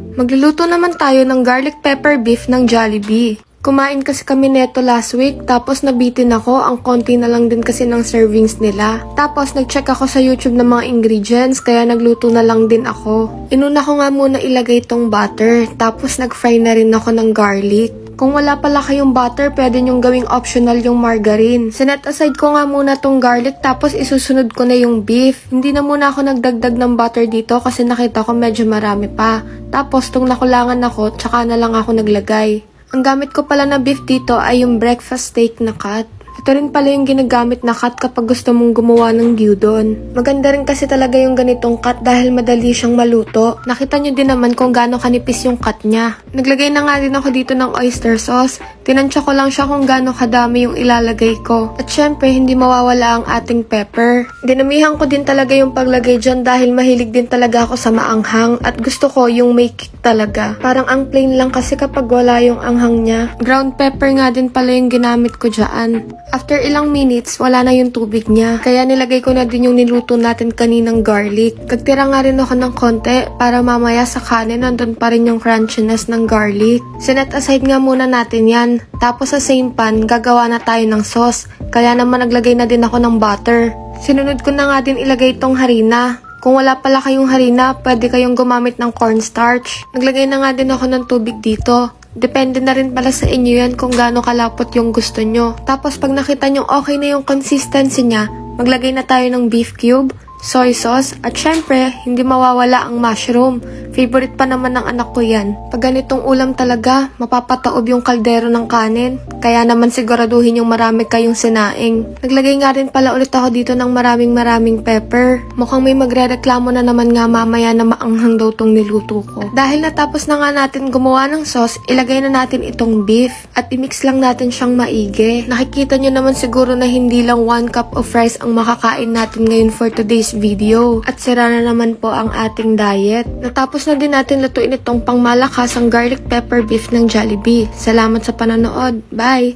Magluluto naman tayo ng garlic pepper beef ng Jollibee. Kumain kasi kami neto last week, tapos nabitin ako, ang konti na lang din kasi ng servings nila. Tapos nag-check ako sa YouTube ng mga ingredients, kaya nagluto na lang din ako. Inuna ko nga muna ilagay tong butter, tapos nag-fry na rin ako ng garlic. Kung wala pala kayong butter, pwede nyong gawing optional yung margarine. Sinet aside ko nga muna tong garlic, tapos isusunod ko na yung beef. Hindi na muna ako nagdagdag ng butter dito kasi nakita ko medyo marami pa. Tapos tung nakulangan ako, tsaka na lang ako naglagay. Ang gamit ko pala na beef dito ay yung breakfast steak na cut. Ito rin pala yung ginagamit na cut kapag gusto mong gumawa ng gyudon. Maganda rin kasi talaga yung ganitong cut dahil madali siyang maluto. Nakita nyo din naman kung gaano kanipis yung cut niya. Naglagay na nga din ako dito ng oyster sauce. Tinansya ko lang siya kung gaano kadami yung ilalagay ko. At syempre, hindi mawawala ang ating pepper. Dinamihan ko din talaga yung paglagay dyan dahil mahilig din talaga ako sa maanghang. At gusto ko yung may kick talaga. Parang ang plain lang kasi kapag wala yung anghang niya. Ground pepper nga din pala yung ginamit ko dyan. After ilang minutes, wala na yung tubig niya. Kaya nilagay ko na din yung niluto natin kaninang garlic. Nagtira nga rin ako ng konti para mamaya sa kanin nandun pa rin yung crunchiness ng garlic. Sinet aside nga muna natin yan. Tapos sa same pan, gagawa na tayo ng sauce. Kaya naman naglagay na din ako ng butter. Sinunod ko na nga din ilagay tong harina. Kung wala pala kayong harina, pwede kayong gumamit ng cornstarch. Naglagay na nga din ako ng tubig dito. Depende na rin pala sa inyo yan kung gaano kalapot yung gusto nyo. Tapos pag nakita nyo okay na yung consistency niya, maglagay na tayo ng beef cube, soy sauce, at syempre, hindi mawawala ang mushroom. Favorite pa naman ng anak ko yan. Pag ganitong ulam talaga, mapapataob yung kaldero ng kanin. Kaya naman siguraduhin yung marami kayong sinaing. Naglagay nga rin pala ulit ako dito ng maraming pepper. Mukhang may magrereklamo na naman nga mamaya na maanghang daw tong niluto ko. Dahil natapos na nga natin gumawa ng sauce, ilagay na natin itong beef at i-mix lang natin siyang maigi. Nakikita nyo naman siguro na hindi lang 1 cup of rice ang makakain natin ngayon for today's video. At sira na naman po ang ating diet. Natapos na din natin lutuin itong pangmalakas ang garlic pepper beef ng Jollibee. Salamat sa panonood. Bye!